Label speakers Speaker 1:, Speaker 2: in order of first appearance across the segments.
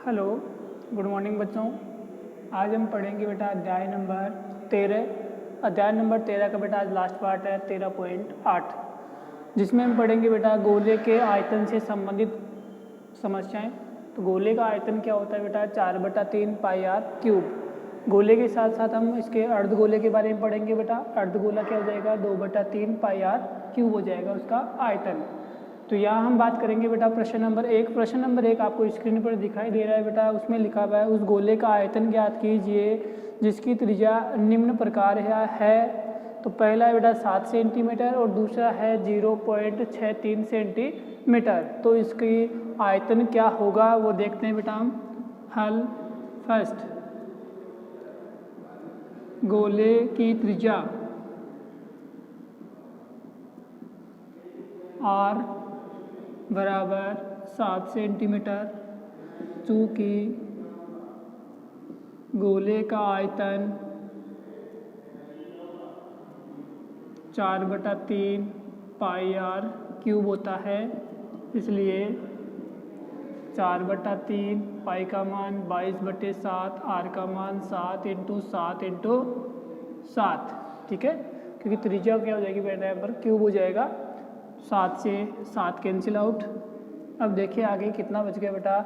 Speaker 1: Hello, good morning बच्चों। आज हम पढ़ेंगे बेटा अध्याय नंबर 13। अध्याय नंबर 13 का बेटा आज लास्ट पार्ट है 13.8, जिसमें हम पढ़ेंगे बेटा गोले के आयतन से संबंधित समस्याएं। तो गोले का आयतन क्या होता है बेटा? 4/3 पाई आर क्यूब। गोले के साथ साथ हम इसके अर्धगोले के बारे में पढ़ेंगे बेटा। अर्धगोला क्या हो जाएगा? 2/3 पाई आर क्यूब हो जाएगा उसका आयतन। तो यहाँ हम बात करेंगे बेटा प्रश्न नंबर 1। प्रश्न नंबर 1 आपको स्क्रीन पर दिखाई दे रहा है बेटा। उसमें लिखा हुआ है उस गोले का आयतन ज्ञात कीजिए जिसकी त्रिज्या निम्न प्रकार है। तो पहला है बेटा 7 सेंटीमीटर और दूसरा है 0.63 सेंटीमीटर। तो इसकी आयतन क्या होगा वो देखते हैं बेटा हम। हल फर्स्ट, गोले की त्रिज्या r बराबर 7 सेंटीमीटर, चूँकि गोले का आयतन 4/3 पाई आर क्यूब होता है, इसलिए 4/3 पाई का मान 22/7, आर का मान 7 × 7 × 7। ठीक है, क्योंकि त्रिज्या क्या हो जाएगी बेटा? यहाँ पर क्यूब हो जाएगा। 7 से 7 कैंसिल आउट। अब देखिए आगे कितना बच गया बेटा?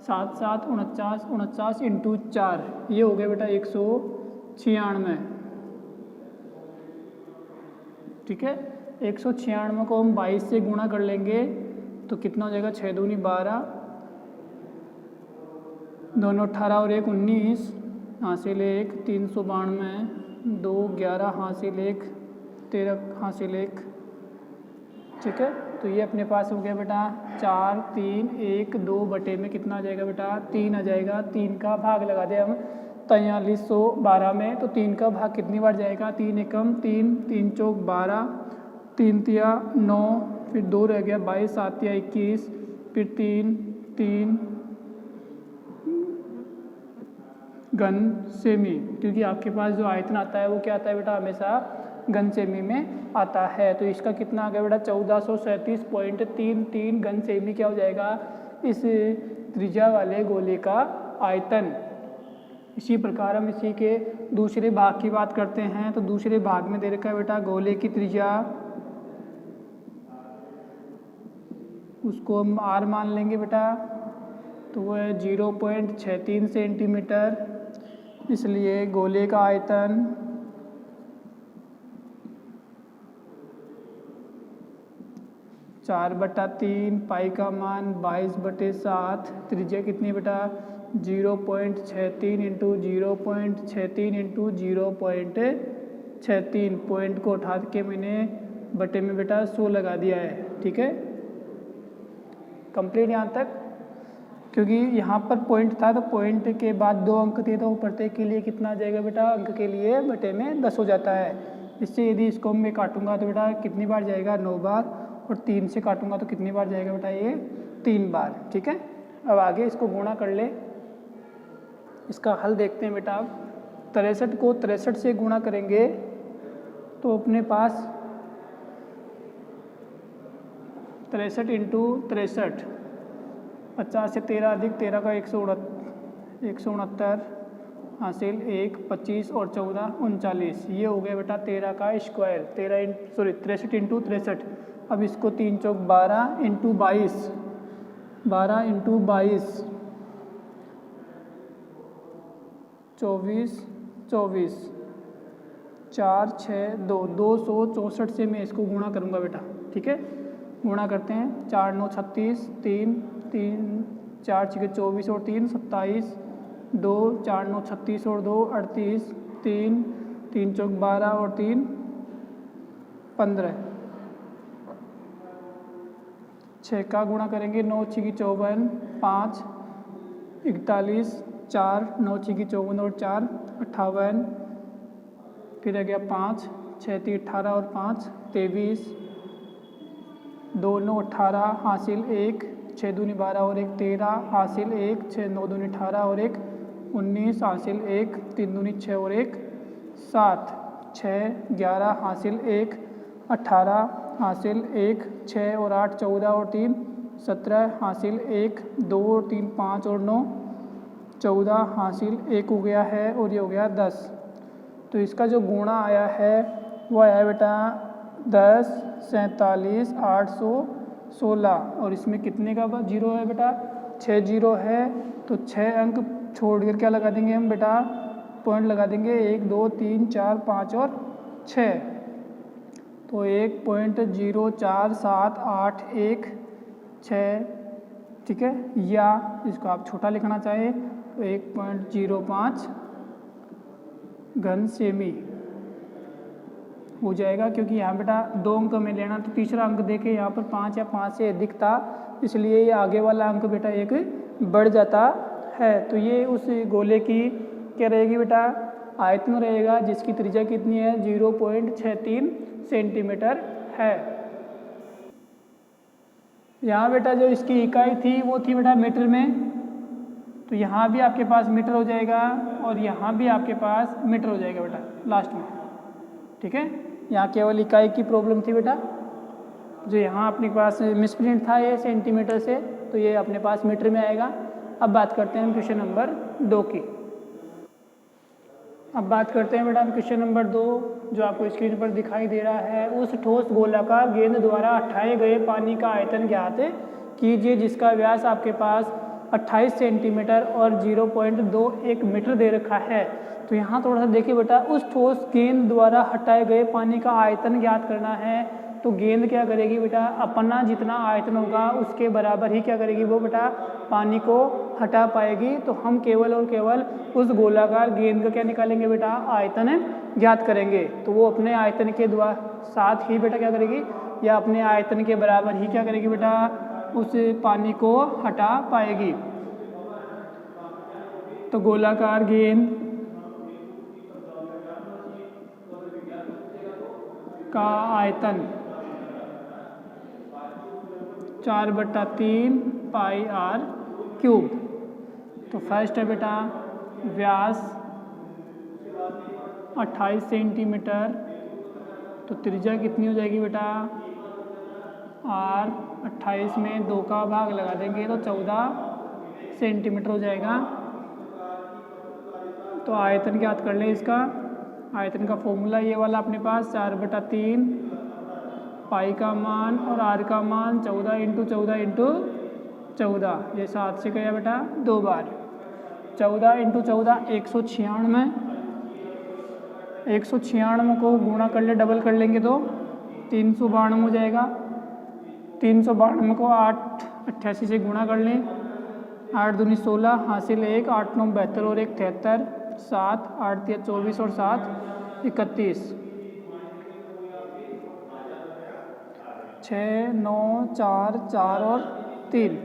Speaker 1: 7 7 49, 49 × 4, ये हो गया बेटा 196। ठीक है, 196 को हम 22 से गुणा कर लेंगे तो कितना हो जाएगा? 6 दूनी 12, दोनों 18 और 1 19, हासिल 1 392, 2 11, हासिल 1 13, हासिल 1। ठीक है, तो ये अपने पास हो गया बेटा 4 3 1 2 बटे में कितना आ जाएगा बेटा? 3 आ जाएगा। 3 का भाग लगा दे हम 4312 में, तो 3 का भाग कितनी बार जाएगा? 3 एकम 3, 3 चौक 12, 3 तिया 9, फिर 2 रह गया 22, 7 तिया 21, फिर 3 3 घन सेमी, क्योंकि आपके पास जो आयतन आता है वो क्या आता है बेटा? हमेशा घन सेमी में आता है। तो इसका कितना आ गया बेटा? 1437.33 घन सेमी क्या हो जाएगा? इस त्रिज्या वाले गोले का आयतन। इसी प्रकार हम इसी के दूसरे भाग की बात करते हैं। तो दूसरे भाग में दे रखा है बेटा गोले की त्रिज्या, उसको हम आर मान लेंगे बेटा। तो वो है 0.63 सेंटीमीटर, इसलिए गोले का आयतन 4/3 पाई का मान 22/7, त्रिज्या कितनी बेटा? 0.63 × 0.63 × 0.63। पॉइंट को उठा के मैंने बटे में बेटा 100 लगा दिया है। ठीक है, कंप्लीट यहाँ तक। क्योंकि यहाँ पर पॉइंट था तो पॉइंट के बाद 2 अंक थे, तो प्रत्येक के लिए कितना आ जाएगा बेटा? अंक के लिए बटे में 10 हो जाता है। इससे यदि इसको मैं काटूंगा तो बेटा कितनी बार जाएगा? 9 बार। और 3 से काटूंगा तो कितनी बार जाएगा बेटा? ये 3 बार। ठीक है, अब आगे इसको गुणा कर ले। इसका हल देखते हैं बेटा। अब 63 को 63 से गुणा करेंगे तो अपने पास 63 × 63, 50 से 13 अधिक 13 का 169, हासिल 1 25 और 14 39, ये हो गया बेटा 13 का स्क्वायर। 63 × 63। अब इसको 3 चौक 12 × 22, 12 × 22 24 24, 4 6 2, 264 से मैं इसको गुणा करूँगा बेटा। ठीक है, गुणा करते हैं। 4 9 36, 3 3 4 6 24 और 3 27, 2 4 9 36 और 2 38, 3 3 चौक 12 और 3 15, 6 का गुणा करेंगे 9 6 54, 5 41, 4 9 6 54 और 4 58, फिर आ गया 5 6 3 18 और 5 23, 2 9 18, हासिल 1 6 दूनी 12 और 1 13, हासिल 1 6 9 दूनी 18 और 1 19, हासिल 1 3 दूनी 6 और 1 7, 6 11, हासिल 1 18, हासिल 1 6 और 8 14 और 3 17, हासिल 1 2 और 3 5 और 9 14 हासिल 1 हो गया है और ये हो गया 10। तो इसका जो गुणा आया है वो आया है बेटा 10, 47, 816 और इसमें कितने का जीरो है बेटा 6 जीरो है। तो 6 अंक छोड़ कर क्या लगा देंगे हम बेटा पॉइंट लगा देंगे 1 2 3 4 5 और 6। तो 1.04781 ठीक है, या इसको आप छोटा लिखना चाहें तो 1.05 घन सेमी हो जाएगा, क्योंकि यहाँ बेटा 2 अंक में लेना तो तीसरा अंक देखे यहाँ पर 5 या 5 से अधिक था, इसलिए ये आगे वाला अंक बेटा एक बढ़ जाता है। तो ये उस गोले की क्या रहेगी बेटा आयतन रहेगा, जिसकी त्रिज्या कितनी है 0.63 सेंटीमीटर है। यहाँ बेटा जो इसकी इकाई थी वो थी बेटा मीटर में, तो यहाँ भी आपके पास मीटर हो जाएगा और यहाँ भी आपके पास मीटर हो जाएगा बेटा लास्ट में। ठीक है, यहाँ केवल इकाई की प्रॉब्लम थी बेटा, जो यहाँ अपने पास मिसप्रिंट था ये सेंटीमीटर से, तो ये अपने पास मीटर में आएगा। अब बात करते हैं हम क्वेश्चन नंबर 2 की। अब बात करते हैं बेटा हम क्वेश्चन नंबर 2, जो आपको स्क्रीन पर दिखाई दे रहा है। उस ठोस गोलाकार गेंद द्वारा उठाए गए पानी का आयतन ज्ञात कीजिए, जिसका व्यास आपके पास 28 सेंटीमीटर और 0.21 मीटर दे रखा है। तो यहाँ थोड़ा सा देखिए बेटा, उस ठोस गेंद द्वारा हटाए गए पानी का आयतन ज्ञात करना है। तो गेंद क्या करेगी बेटा, अपना जितना आयतन होगा उसके बराबर ही क्या करेगी वो बेटा पानी को हटा पाएगी। तो हम केवल और केवल उस गोलाकार गेंद का क्या निकालेंगे बेटा आयतन ज्ञात करेंगे। तो वो अपने आयतन के साथ ही बेटा क्या करेगी, या अपने आयतन के बराबर ही क्या करेगी बेटा उस पानी को हटा पाएगी। तो गोलाकार गेंद का आयतन 4/3 पाई आर क्यूब। तो फर्स्ट है बेटा व्यास 28 सेंटीमीटर, तो त्रिज्या कितनी हो जाएगी बेटा आर 28 में 2 का भाग लगा देंगे तो 14 सेंटीमीटर हो जाएगा। तो आयतन ज्ञात कर लें इसका। आयतन का फॉर्मूला ये वाला अपने पास 4/3 पाई का मान और आर का मान 14 × 14 × 14, ये 7 से गया बेटा 2 बार। 14 × 14 196, 196 को गुणा कर ले डबल कर लेंगे तो 392 हो जाएगा। 392 को 888 से गुणा कर लें, 8 दूनी 16 हासिल 1, 8 9 72 और 1 73, 7 8 3 24 और 7 31, 6 9 4 4 और 3।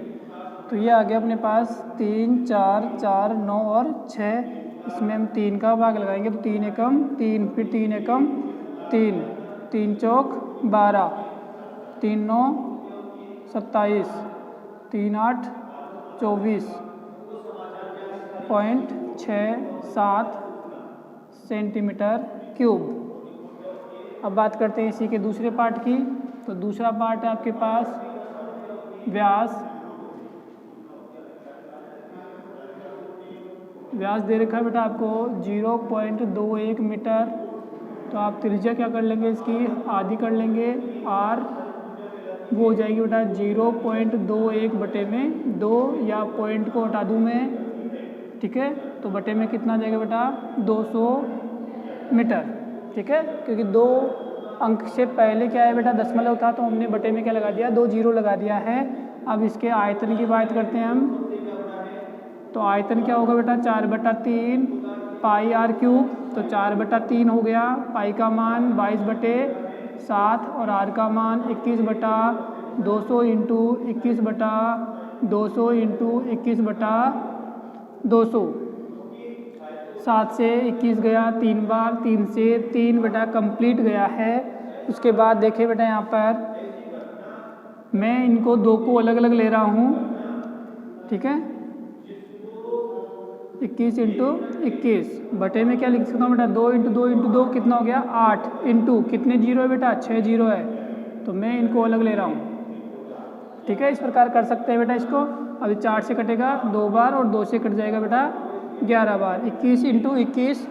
Speaker 1: तो ये आ गया अपने पास 3 4 4 9 और 6। इसमें हम 3 का भाग लगाएंगे तो 3 एकम 3, फिर 3 एकम 3, 3 चौक 12, 3 9 27, 3 8 24.67 सेंटीमीटर क्यूब। अब बात करते हैं इसी के दूसरे पार्ट की। तो दूसरा पार्ट है आपके पास व्यास दे रखा है बेटा आपको 0.21 मीटर। तो आप त्रिज्या क्या कर लेंगे इसकी आधी कर लेंगे, आर वो हो जाएगी बेटा 0.21 बटे में 2, या पॉइंट को हटा दूँ मैं, ठीक है। तो बटे में कितना आ जाएगा बेटा 200 मीटर, ठीक है। क्योंकि 2 अंक से पहले क्या है बेटा दशमलव था, तो हमने बटे में क्या लगा दिया 2 जीरो लगा दिया है। अब इसके आयतन की बात करते हैं हम। तो आयतन क्या होगा बेटा 4/3 पाई आर क्यूब। तो 4/3 हो गया, पाई का मान 22/7 और आर का मान 21/200 × 21/200 × 21/200। 7 से 21 गया 3 बार, 3 से 3 बेटा कंप्लीट गया है। उसके बाद देखिए बेटा यहाँ पर मैं इनको 2 को अलग अलग ले रहा हूँ, ठीक है। 21 × 21 बटे में क्या लिख सकता हूँ बेटा 2 × 2 × 2 कितना हो गया 8 इंटू कितने जीरो है बेटा 6 जीरो है, तो मैं इनको अलग ले रहा हूँ, ठीक है। इस प्रकार कर सकते हैं बेटा इसको। अभी 4 से कटेगा 2 बार और 2 से कट जाएगा बेटा 11 बार। 21 इंटू 21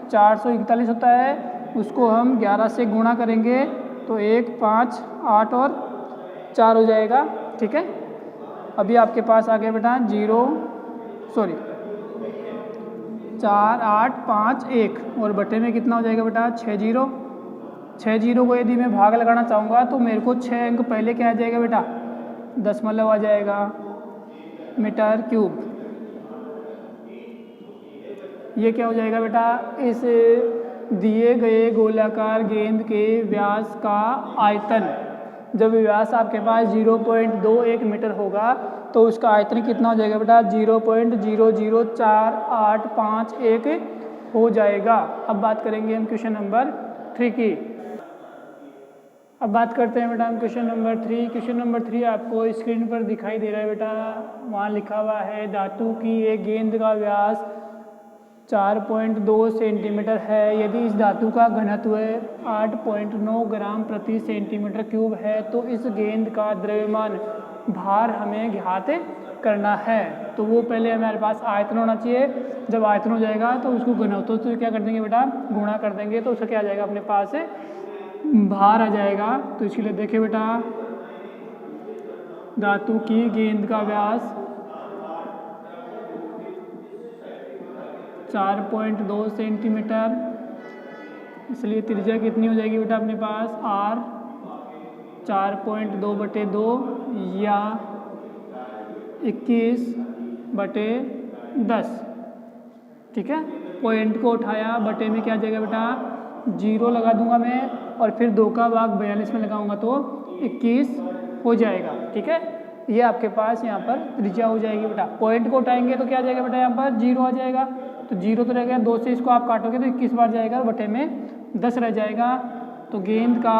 Speaker 1: 441 होता है, उसको हम 11 से गुणा करेंगे तो 1, 5, 8 और 4 हो जाएगा। ठीक है, अभी आपके पास आ गया बेटा 4, 8, 5, 1 और बटे में कितना हो जाएगा बेटा 6 जीरो। 6 जीरो को यदि मैं भाग लगाना चाहूँगा तो मेरे को 6 अंक पहले क्या आ जाएगा बेटा, दशमलव आ जाएगा, मीटर क्यूब। ये क्या हो जाएगा बेटा, इस दिए गए गोलाकार गेंद के व्यास का आयतन। जब व्यास आपके पास 0.21 मीटर होगा तो उसका आयतन कितना हो जाएगा बेटा 0.00485 हो जाएगा। अब बात करेंगे हम क्वेश्चन नंबर 3 की। अब बात करते हैं बेटा हम क्वेश्चन नंबर 3। क्वेश्चन नंबर 3 आपको स्क्रीन पर दिखाई दे रहा है बेटा, वहाँ लिखा हुआ है धातु की एक गेंद का व्यास 4.2 सेंटीमीटर है। यदि इस धातु का घनत्व 8.9 ग्राम प्रति सेंटीमीटर क्यूब है तो इस गेंद का द्रव्यमान भार हमें ज्ञात करना है। तो वो पहले हमारे पास आयतन होना चाहिए। जब आयतन हो जाएगा तो उसको घनत्व से क्या कर देंगे बेटा, गुणा कर देंगे, तो उसका क्या आ जाएगा अपने पास भार आ जाएगा। तो इसके लिए देखिए बेटा, धातु की गेंद का व्यास 4.2 सेंटीमीटर, इसलिए त्रिज्या कितनी हो जाएगी बेटा अपने पास r 4.2/2 या 21/10। ठीक है, पॉइंट को उठाया, बटे में क्या आ जाएगा बेटा 0 लगा दूंगा मैं और फिर 2 का भाग 42 में लगाऊंगा तो 21 हो जाएगा। ठीक है, ये आपके पास यहाँ पर त्रिज्या हो जाएगी बेटा। पॉइंट को उठाएंगे तो क्या आ जाएगा बेटा, यहाँ पर 0 आ जाएगा, तो 0 तो रह गया, 2 से इसको आप काटोगे तो 21 बार जाएगा और बटे में 10 रह जाएगा। तो गेंद का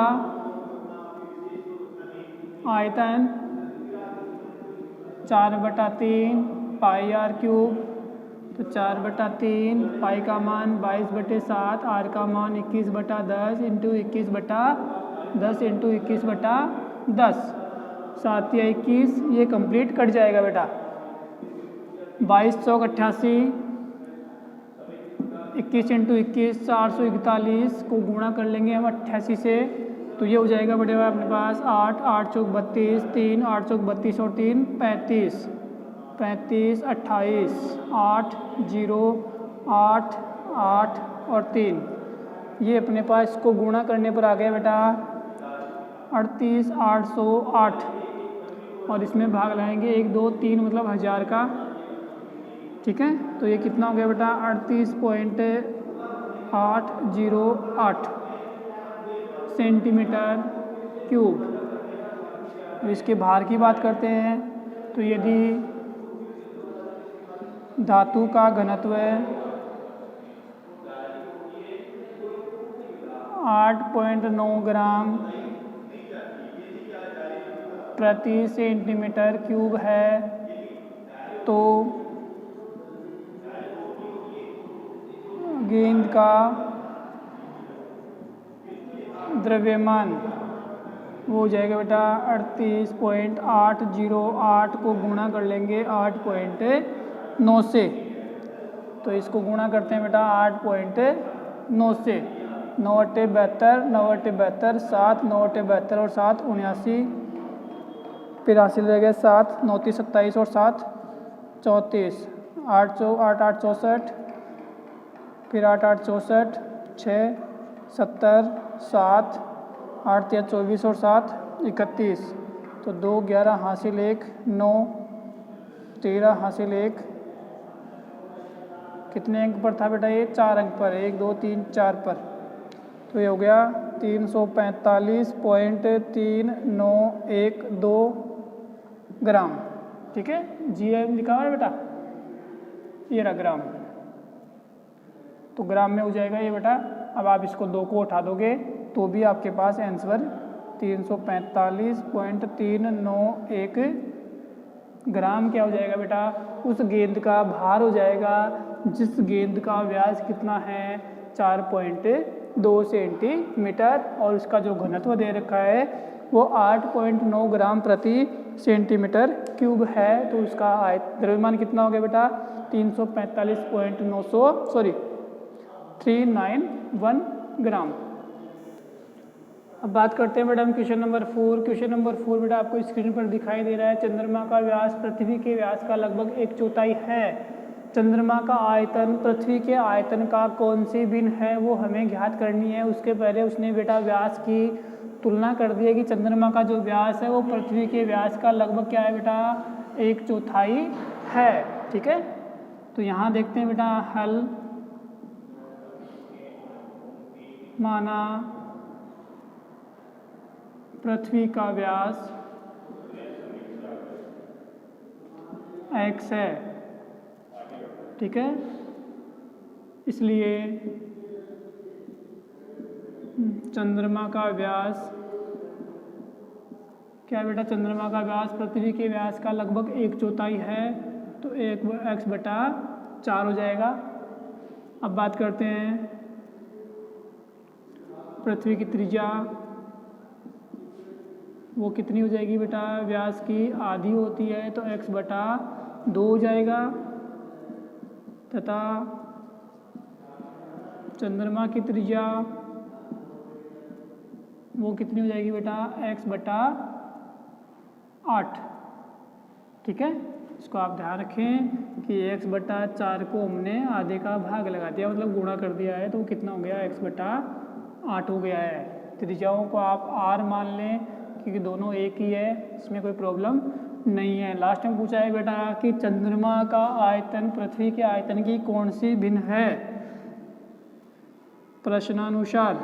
Speaker 1: आयतन 4/3 पाई r क्यूब, तो 4/3 पाई का मान 22/7, r का मान 21/10 इंटू 21/10 इंटू 21/10, 7 या 21, ये कंप्लीट कट जाएगा बेटा। 22 चौक 88, 21 इंटू 21 441 को गुणा कर लेंगे हम 88 से, तो ये हो जाएगा बेटे अपने पास 8, 8 चौक 32, 3, 8 चौक 32 और 3 35, 35, 28, 8, 0, 8, 8 और 3, ये अपने पास इसको गुणा करने पर आ गया बेटा 38,808 और इसमें भाग लगाएंगे 1, 2, 3 मतलब 1000 का। ठीक है, तो ये कितना हो गया बेटा 38.808 सेंटीमीटर क्यूब। इसके भार की बात करते हैं तो यदि धातु का घनत्व 8.9 ग्राम प्रति सेंटीमीटर क्यूब है तो गेंद का द्रव्यमान वो हो जाएगा बेटा 38.808 को गुणा कर लेंगे 8.9 से, तो इसको गुणा करते हैं बेटा 8.9 से, 9 अट्ठे 72, 9 अट्ठे 72, 7, 9 अट्ठे 72 और 7 79, फिर हासिल रह गया 7, 9 3 27 और 7 34, 8 8 64, फिर 8 8 64, 6 70, 7, 8 3 24 और 7 31, तो 2 11 हासिल 1, 9 13 हासिल 1, कितने अंक पर था बेटा ये 4 अंक पर, 1 2 3 4 पर, तो ये हो गया 345.3912 ग्राम। ठीक है, GM लिखा हुआ है बेटा, ये रहा ग्राम, तो ग्राम में हो जाएगा ये बेटा। अब आप इसको 2 को उठा दोगे तो भी आपके पास आंसर 345.391 ग्राम क्या हो जाएगा बेटा, उस गेंद का भार हो जाएगा जिस गेंद का व्यास कितना है 4.2 सेंटीमीटर और उसका जो घनत्व दे रखा है वो 8.9 ग्राम प्रति सेंटीमीटर क्यूब है। तो उसका द्रव्यमान कितना हो गया बेटा 345.391 ग्राम। अब बात करते हैं बेटा हम क्वेश्चन नंबर 4। क्वेश्चन नंबर 4 बेटा आपको स्क्रीन पर दिखाई दे रहा है। चंद्रमा का व्यास पृथ्वी के व्यास का लगभग 1/4 है। चंद्रमा का आयतन पृथ्वी के आयतन का कौन सी भिन्न है वो हमें ज्ञात करनी है। उसके पहले उसने बेटा व्यास की तुलना कर दी है कि चंद्रमा का जो व्यास है वो पृथ्वी के व्यास का लगभग क्या है बेटा 1/4 है। ठीक है, तो यहाँ देखते हैं बेटा हल। माना पृथ्वी का व्यास x है, ठीक है, इसलिए चंद्रमा का व्यास क्या है बेटा, चंद्रमा का व्यास पृथ्वी के व्यास का लगभग 1/4 है, तो 1/4 हो जाएगा। अब बात करते हैं पृथ्वी की त्रिज्या, वो कितनी हो जाएगी बेटा, व्यास की आधी होती है तो x/2 हो जाएगा। तथा चंद्रमा की त्रिज्या वो कितनी हो जाएगी बेटा x/8। ठीक है, इसको आप ध्यान रखें कि x/4 को हमने आधे का भाग लगा दिया, मतलब गुणा कर दिया है, तो वो कितना हो गया x/8 हो गया है। त्रिज्याओं को आप r मान लें क्योंकि दोनों एक ही है, इसमें कोई प्रॉब्लम नहीं है। लास्ट में पूछा है बेटा कि चंद्रमा का आयतन पृथ्वी के आयतन की कौन सी भिन्न है। प्रश्नानुसार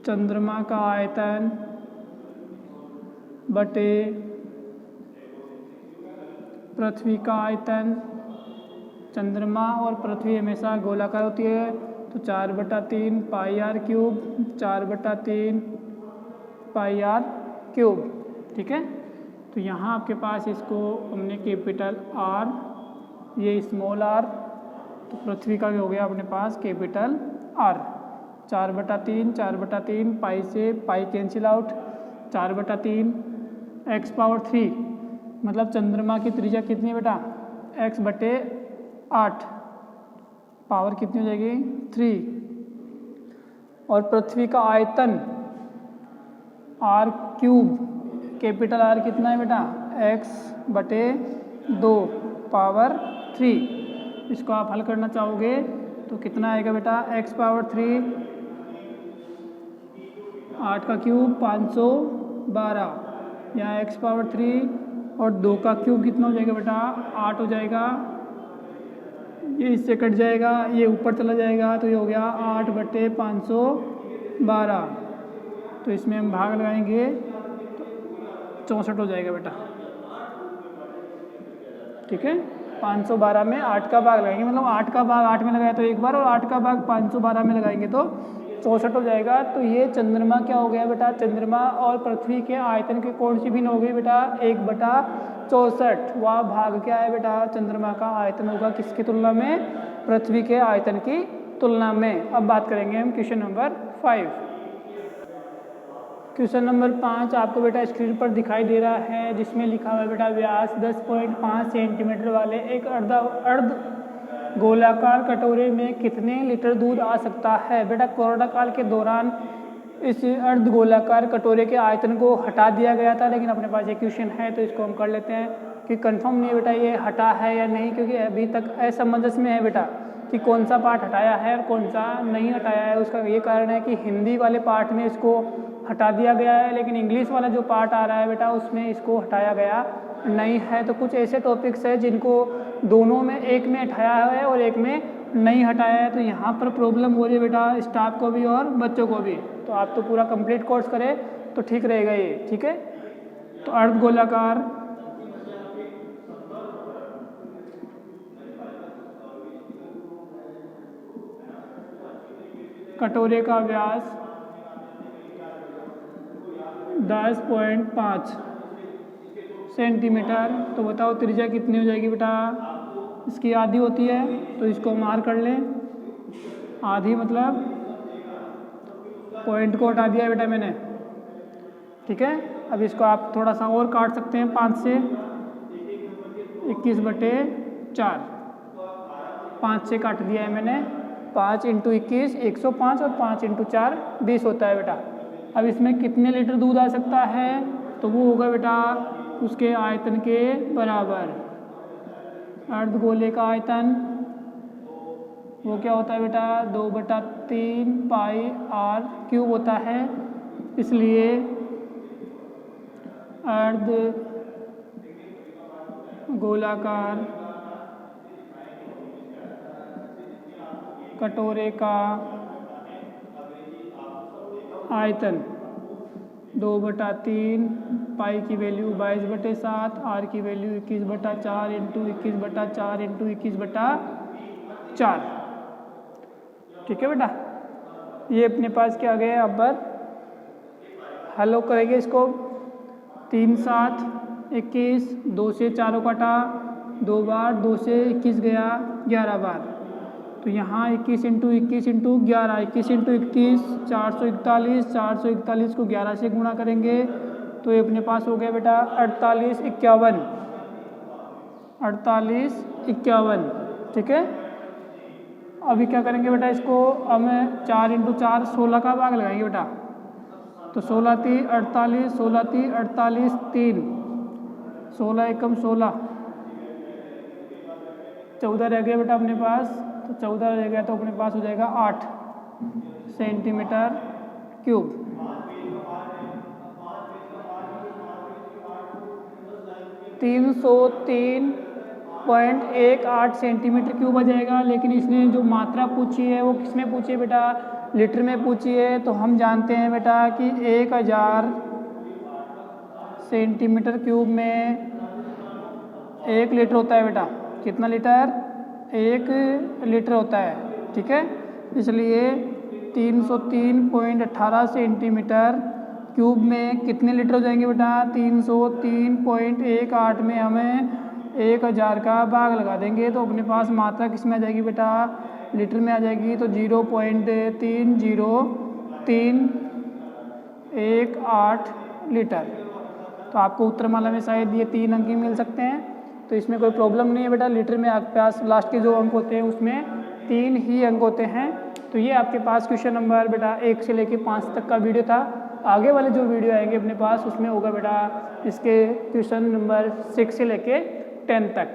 Speaker 1: चंद्रमा का आयतन बटे पृथ्वी का आयतन, चंद्रमा और पृथ्वी हमेशा गोलाकार होती है, तो 4/3 πr³, 4/3 πr³। ठीक है, तो यहाँ आपके पास इसको हमने कैपिटल R, ये स्मॉल r, तो पृथ्वी का भी हो गया अपने पास कैपिटल R। 4/3 पाई से पाई कैंसिल आउट, 4/3 x⁻³ मतलब चंद्रमा की त्रिज्या कितनी है बेटा x/8, पावर कितनी हो जाएगी 3। और पृथ्वी का आयतन r³ कैपिटल R कितना है बेटा x/2 पावर 3। इसको आप हल करना चाहोगे तो कितना आएगा बेटा x⁻³ 8³ 512, यहाँ x⁻³ और 2 का क्यूब कितना हो जाएगा बेटा 8 हो जाएगा। ये इससे कट जाएगा, ये ऊपर चला जाएगा, तो ये हो गया 8/512। तो इसमें हम भाग लगाएंगे तो 64 हो जाएगा बेटा। ठीक है, 512 में 8 का भाग लगाएंगे, मतलब 8 का भाग 8 में लगाया तो एक बार, और 8 का भाग 512 में लगाएंगे तो 64 हो जाएगा। तो ये चंद्रमा क्या हो गया बेटा, चंद्रमा और पृथ्वी के आयतन की कौन सी भिन्न हो गई बेटा 1/64। वह भाग क्या है बेटा, चंद्रमा का आयतन होगा किसकी तुलना में, पृथ्वी के आयतन की तुलना में। अब बात करेंगे हम क्वेश्चन नंबर 5। क्वेश्चन नंबर 5 आपको बेटा स्क्रीन पर दिखाई दे रहा है, जिसमें लिखा हुआ है बेटा व्यास 10.5 सेंटीमीटर वाले एक अर्ध गोलाकार कटोरे में कितने लीटर दूध आ सकता है। बेटा कोरोना काल के दौरान इस अर्ध गोलाकार कटोरे के आयतन को हटा दिया गया था, लेकिन अपने पास एक क्वेश्चन है तो इसको हम कर लेते हैं कि कंफर्म नहीं है बेटा ये हटा है या नहीं, क्योंकि अभी तक असमंजस में है बेटा कि कौन सा पार्ट हटाया है और कौन सा नहीं हटाया है। उसका ये कारण है कि हिंदी वाले पार्ट में इसको हटा दिया गया है, लेकिन इंग्लिश वाला जो पार्ट आ रहा है बेटा उसमें इसको हटाया गया नहीं है। तो कुछ ऐसे टॉपिक्स है जिनको दोनों में, एक में हटाया है और एक में नहीं हटाया है, तो यहाँ पर प्रॉब्लम हो रही है बेटा स्टाफ को भी और बच्चों को भी। तो आप तो पूरा कंप्लीट कोर्स करें तो ठीक रहेगा ये। ठीक है, तो अर्ध गोलाकार कटोरे का व्यास 10.5 सेंटीमीटर, तो बताओ त्रिज्या कितनी हो जाएगी बेटा, इसकी आधी होती है तो इसको मार कर लें, आधी मतलब पॉइंट को हटा दिया बेटा मैंने, ठीक है। अब इसको आप थोड़ा सा और काट सकते हैं 5 से, 21/4, 5 से काट दिया है मैंने। 5 × 21 105 और 5 × 4 20 होता है बेटा। अब इसमें कितने लीटर दूध आ सकता है, तो वो होगा बेटा उसके आयतन के बराबर। अर्धगोले का आयतन वो क्या होता है बेटा, 2/3 πr³ होता है। इसलिए अर्ध गोलाकार कटोरे का आयतन 2/3 पाई की वैल्यू 22/7, आर की वैल्यू 21/4 × 21/4 × 21/4, ठीक है बेटा। ये अपने पास क्या आ गया, अब हल करेंगे इसको। 3 7 21, 2 से 4 काटा, 2 बार, 2 से 21 गया 11 बार, तो यहाँ 21 × 21 × 11, 21 × 21 441, 441 को 11 से गुणा करेंगे तो ये अपने पास हो गया बेटा 48 51, 48 51, ठीक है। अभी क्या करेंगे बेटा, इसको हमें 4 × 4 16 का भाग लगाएंगे बेटा, तो 16 × 3 48, 16 × 3 48, 3 16 एकम 16, 14 रह गया बेटा अपने पास, तो 14 रह गया तो अपने पास हो जाएगा 8 cm³। 303.18 cm³ आ जाएगा। लेकिन इसने जो मात्रा पूछी है वो किस में पूछी है बेटा, लीटर में पूछी है। तो हम जानते हैं बेटा कि 1000 cm³ में 1 लीटर होता है बेटा। कितना लीटर, 1 लीटर होता है, ठीक है। इसलिए 303.18 cm³ में कितने लीटर हो जाएंगे बेटा, 303.18 में हमें 1000 का भाग लगा देंगे तो अपने पास मात्रा किस में आ जाएगी बेटा, लीटर में आ जाएगी। तो 0.30318 लीटर। तो आपको उत्तरमाला में शायद ये 3 अंक ही मिल सकते हैं, तो इसमें कोई प्रॉब्लम नहीं है बेटा। लीटर में आपके पास लास्ट के जो अंक होते हैं उसमें 3 ही अंक होते हैं। तो ये आपके पास क्वेश्चन नंबर बेटा 1 से लेके 5 तक का वीडियो था। आगे वाले जो वीडियो आएंगे अपने पास उसमें होगा बेटा इसके क्वेश्चन नंबर 6 से लेके 10 तक।